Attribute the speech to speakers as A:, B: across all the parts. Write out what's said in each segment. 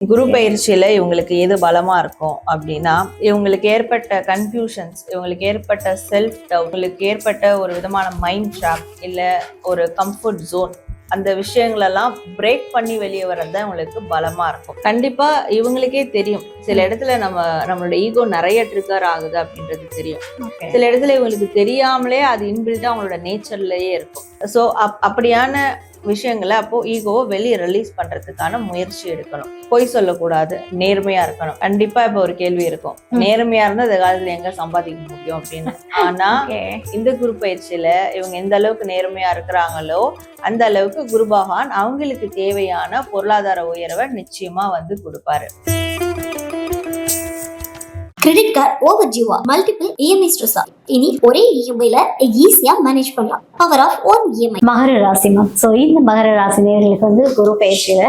A: குரு பயிற்சியில இவங்களுக்கு எது பலமா இருக்கும் அப்படின்னா, இவங்களுக்கு ஏற்பட்ட கன்ஃபியூஷன்ஸ், இவங்களுக்கு ஏற்பட்ட செல்ஃப் டவுட், இவங்களுக்கு ஏற்பட்ட ஒரு விதமான மைண்ட் ட்ராப், இல்ல ஒரு கம்ஃபர்ட் ஜோன், அந்த விஷயங்களெல்லாம் பிரேக் பண்ணி வெளியே வர்றது தான் இவங்களுக்கு பலமா இருக்கும். கண்டிப்பா இவங்களுக்கே தெரியும், சில இடத்துல நம்மளோட ஈகோ நிறைய ட்ரிகர் ஆகுது அப்படின்றது தெரியும். சில இடத்துல இவங்களுக்கு தெரியாமலே அது இன்பில்ட்டா அவங்களோட நேச்சர்லயே இருக்கும். ஸோ அப்படியான விஷயங்களை அப்போ ஈகோவை வெளியே ரிலீஸ் பண்றதுக்கான முயற்சி எடுக்கணும். பொய் சொல்லக்கூடாது, நேர்மையா இருக்கணும். கண்டிப்பா இப்ப ஒரு கேள்வி இருக்கும், நேர்மையா இருந்தா இந்த காலத்துல எங்க சம்பாதிக்க முடியும் அப்படின்னு. ஆனா இந்த குரு பயிற்சியில இவங்க எந்த அளவுக்கு நேர்மையா இருக்கிறாங்களோ அந்த அளவுக்கு குரு பகவான் அவங்களுக்கு தேவையான பொருளாதார உயர்வை நிச்சயமா வந்து கொடுப்பாரு.
B: கிரெடிட் கார்டு ஓவர் டியூவா, மல்டிபிள் இஎம்ஐ ஸ்ட்ரெஸ்ஸா, இனி ஒரே இஎம்ஐல ஈஸியா மேனேஜ் பண்ணலாம். Power of one EMI.
C: மகர ராசி மேம். ஸோ இந்த மகர ராசி நேயர்களுக்கு வந்து குரு பயிற்சியில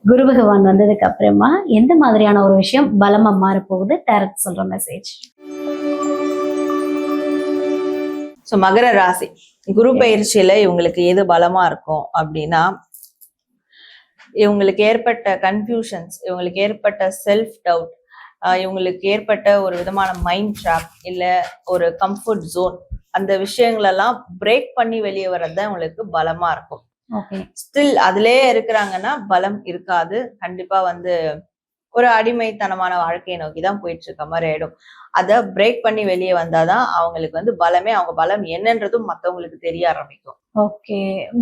C: குரு பகவான் வந்ததுக்கு அப்புறமா எந்த மாதிரியான ஒரு விஷயம் பலமா மாறப்போகுது, டேரக்ட் சொல்ற மெசேஜ்.
A: ஸோ மகர ராசி குரு பயிற்சியில இவங்களுக்கு எது பலமா இருக்கும் அப்படின்னா, இவங்களுக்கு ஏற்பட்ட கன்ஃபியூஷன்ஸ், இவங்களுக்கு ஏற்பட்ட செல்ஃப் டவுட், இவங்களுக்கு ஏற்பட்ட ஒரு விதமான மைண்ட் ட்ராப், இல்ல ஒரு கம்ஃபர்ட் ஜோன், அந்த விஷயங்களெல்லாம் பிரேக் பண்ணி வெளியே வர்றது தான் இவங்களுக்கு பலமா இருக்கும். ஸ்டில் அதுலயே இருக்கிறாங்கன்னா பலம் இருக்காது. கண்டிப்பா வந்து ஒரு அடிமைத்தனமான வாழ்க்கையை நோக்கி தான் போயிட்டு இருக்க மாதிரி ஆயிடும். அதை பிரேக் பண்ணி வெளியே வந்தாதான் அவங்களுக்கு வந்து பலமே, அவங்க பலம் என்னன்றதும் மத்தவங்களுக்கு தெரிய ஆரம்பிக்கும்.
C: ஓகே,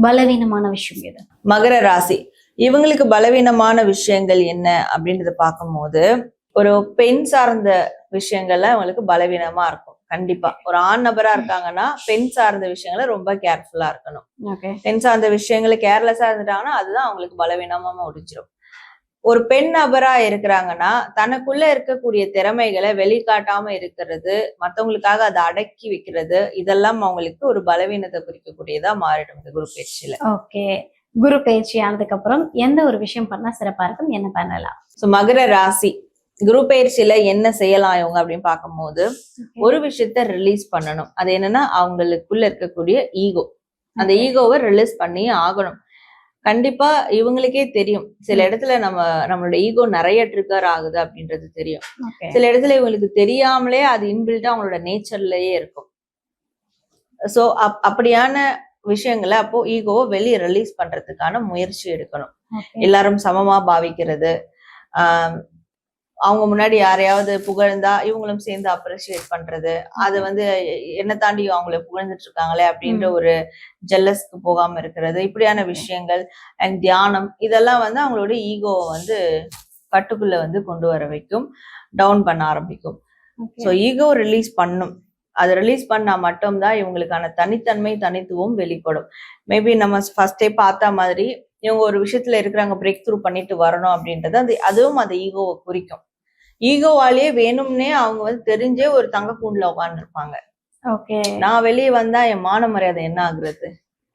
C: பலவீனமான விஷயம் எது?
A: மகர ராசி இவங்களுக்கு பலவீனமான விஷயங்கள் என்ன அப்படின்றத பார்க்கும்போது, ஒரு பெண் சார்ந்த விஷயங்கள்ல அவங்களுக்கு பலவீனமா இருக்கும். கண்டிப்பா ஒரு ஆண் நபரா இருக்காங்கன்னா பெண் சார்ந்த விஷயங்கள ரொம்ப கேர்ஃபுல்லா இருக்கணும். பெண் சார்ந்த விஷயங்களை கேர்லெஸ்ஸா இருந்துட்டாங்கன்னா அதுதான் அவங்களுக்கு பலவீனமா முடிஞ்சிடும். ஒரு பெண் நபரா இருக்கிறாங்கன்னா தனக்குள்ள இருக்கக்கூடிய திறமைகளை வெளிக்காட்டாம இருக்கிறது, மத்தவங்களுக்காக அதை அடக்கி வைக்கிறது, இதெல்லாம் அவங்களுக்கு ஒரு பலவீனத்தை குறிக்கக்கூடியதா மாறிடும் இந்த குரு பயிற்சியில.
C: ஓகே, குரு பயிற்சி ஆனதுக்கு அப்புறம் எந்த ஒரு விஷயம் பண்ணா சிறப்பா இருக்கும், என்ன பண்ணலாம்?
A: சோ மகர ராசி குரு பயிற்சியில என்ன செய்யலாம் இவங்க அப்படின்னு பார்க்கும்போது, ஒரு விஷயத்த ரிலீஸ் பண்ணணும். அது என்னன்னா அவங்களுக்குள்ள இருக்கக்கூடிய ஈகோ, அந்த ஈகோவை ரிலீஸ் பண்ணி ஆகணும். கண்டிப்பா இவங்களுக்கே தெரியும், சில இடத்துல நம்மளோட ஈகோ நிறைய ட்ரிகர் ஆகுது அப்படின்றது தெரியும். சில இடத்துல இவங்களுக்கு தெரியாமலே அது இன்பில்ட்டா அவங்களோட நேச்சர்லயே இருக்கும். ஸோ அப்படியான விஷயங்களை அப்போ ஈகோவை வெளியே ரிலீஸ் பண்றதுக்கான முயற்சி எடுக்கணும். எல்லாரும் சமமா பாவிக்கிறது, அவங்க முன்னாடி யாரையாவது புகழ்ந்தா இவங்களும் சேர்ந்து அப்ரிஷியேட் பண்றது, அது வந்து என்ன தாண்டி அவங்கள புகழ்ந்துட்டு இருக்காங்களே அப்படின்ற ஒரு ஜெல்லஸ்க்கு போகாம இருக்கிறது, இப்படியான விஷயங்கள் அண்ட் தியானம், இதெல்லாம் வந்து அவங்களோட ஈகோவை வந்து கட்டுக்குள்ள வந்து கொண்டு வர வைக்கும், டவுன் பண்ண ஆரம்பிக்கும். ஸோ ஈகோ ரிலீஸ் பண்ணும். அதை ரிலீஸ் பண்ணா மட்டும்தான் இவங்களுக்கான தனித்தன்மை, தனித்துவம் வெளிப்படும். மேபி நம்ம ஃபர்ஸ்டே பார்த்த மாதிரி இவங்க ஒரு விஷயத்துல இருக்கிறாங்க, பிரேக் த்ரூ பண்ணிட்டு வரணும் அப்படின்றது அதுவும் அந்த ஈகோவை குறிக்கும். ஈகோவாலேயே வேணும்னே அவங்க வந்து தெரிஞ்சே ஒரு தங்க கூண்டுல உட்கார்ந்து இருப்பாங்க. நான் வெளியே வந்தா என் மான மரியாதை என்ன ஆகுறது,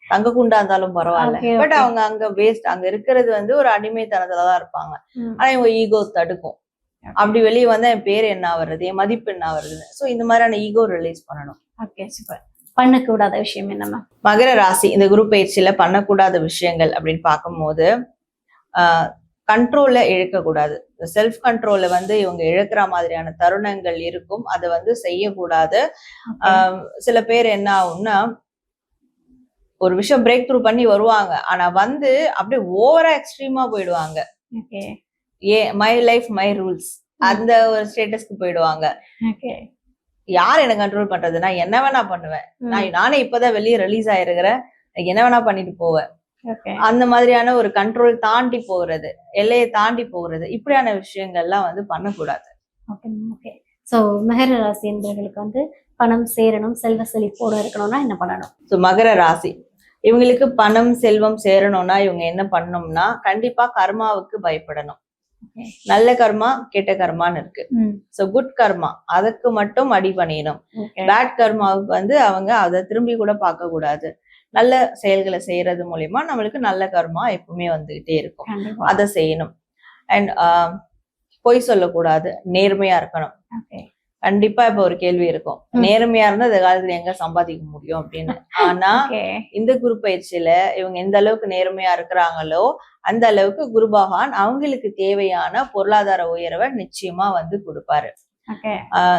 A: தங்க கூண்டா இருந்தாலும் பரவாயில்ல, பட் அவங்க அங்க வேஸ்ட், அங்க இருக்கிறது வந்து ஒரு அடிமைத்தனத்துலதான் இருப்பாங்க. ஆனா இவங்க ஈகோ தடுக்கும், அப்படி வெளியே வந்தா என் பேர் என்ன ஆகுறது, என் மதிப்பு என்ன ஆகுறது. சோ இந்த மாதிரியான ஈகோ ரிலீஸ் பண்ணணும்.
C: Okay, super. பண்ணக்கூடாத விஷயம் என்னமா?
A: மகர ராசி இந்த குரு பயிற்சியில பண்ணக்கூடாத விஷயங்கள் அப்படின்னு பார்க்கும்போது, கண்ட்ரோல்ல இழக்கக்கூடாது. செல்ஃப் கண்ட்ரோல்ல வந்து இவங்க இழக்கிற மாதிரியான தருணங்கள் இருக்கும், அதை வந்து செய்யக்கூடாது. சில பேர் என்ன ஆகும்னா, ஒரு விஷயம் பிரேக் த்ரூ பண்ணி வருவாங்க, ஆனா வந்து அப்படியே ஓவரா எக்ஸ்ட்ரீமா போயிடுவாங்க. மை லைஃப் மை ரூல்ஸ், அந்த ஒரு ஸ்டேட்டஸ்க்கு போயிடுவாங்க. யார் என்ன கண்ட்ரோல் பண்றது, நான் என்ன வேணா பண்ணுவேன், நானே இப்பதான் வெளியே ரிலீஸ் ஆயிருக்கிறேன், என்ன வேணா பண்ணிட்டு போவேன், அந்த மாதிரியான ஒரு கண்ட்ரோல் தாண்டி போகிறது, எல்லையை தாண்டி போகிறது, இப்படியான விஷயங்கள்லாம் வந்து பண்ணக்கூடாது.
C: சோ மகர ராசி என்பவர்களுக்கு வந்து பணம் சேரணும், செல்வ செழிப்போட இருக்கணும்னா என்ன பண்ணணும்? ஸோ
A: மகர ராசி இவங்களுக்கு பணம் செல்வம் சேரணும்னா இவங்க என்ன பண்ணணும்னா, கண்டிப்பா கர்மாவுக்கு பயப்படணும். நல்ல கர்மா கெட்ட கர்மான்னு இருக்கு. சோ குட் கர்மா அதுக்கு மட்டும் அடி பண்ணிடணும். பேட் கர்மாவுக்கு வந்து அவங்க அதை திரும்பி கூட பார்க்க கூடாது. நல்ல செயல்களை செய்யறது மூலியமா நம்மளுக்கு நல்ல கர்மா எப்பவுமே வந்துகிட்டே இருக்கும், அதை செய்யணும். அண்ட் பொய் சொல்லக்கூடாது, நேர்மையா இருக்கணும். கண்டிப்பா இப்ப ஒரு கேள்வி இருக்கும், நேர்மையா இருந்தா இந்த காலத்துல எங்க சம்பாதிக்க முடியும் அப்படின்னு. ஆனா இந்த குரு பயிற்சியில இவங்க எந்த அளவுக்கு நேர்மையா இருக்கிறாங்களோ அந்த அளவுக்கு குரு பகவான் அவங்களுக்கு தேவையான பொருளாதார உயர்வை நிச்சயமா வந்து கொடுப்பாரு.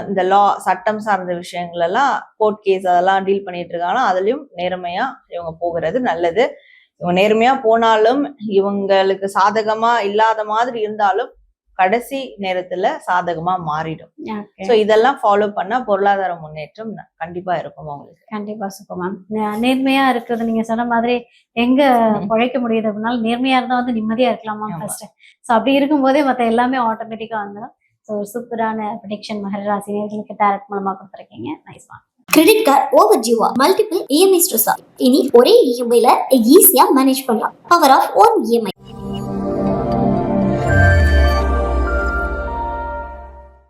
A: இந்த லா சட்டம் சார்ந்த விஷயங்கள் எல்லாம் கோர்ட் கேஸ் அதெல்லாம் டீல் பண்ணிட்டு இருக்காங்கன்னா அதுலயும் நேர்மையா இவங்க போகிறது நல்லது. இவங்க நேர்மையா போனாலும் இவங்களுக்கு சாதகமா இல்லாத மாதிரி இருந்தாலும் கடைசி நேரத்துல சாதகமா மாறிடும். சோ இதெல்லாம் ஃபாலோ பண்ணா பொருளாதார முன்னேற்றம் கண்டிப்பா இருக்கும் அவங்களுக்கு.
C: கண்டிப்பா சுகமாம். நேர்மையா இருக்கிறது நீங்க சொன்ன மாதிரி எங்க உழைக்க முடியுது அப்படின்னாலும் நேர்மையா இருந்தா வந்து நிம்மதியா இருக்கலாமா ஃபர்ஸ்ட். சோ அப்படி இருக்கும் போதே மத்த எல்லாமே ஆட்டோமேட்டிக்கா வந்துடும். ஸோ ஒரு சூப்பரான ப்ரெடிக்ஷன் மகர ராசி நேயர்களுக்கு டைரக்ட் மூலமா கொடுத்துருக்கீங்க. Nice one.
B: Credit card over டியூவா மல்டிபிள் இஎம்ஐ ஸ்ட்ரெஸ். இனி ஒரே இஎம்ஐல ஈஸியா மேனேஜ் பண்ணலாம். Power of one EMI.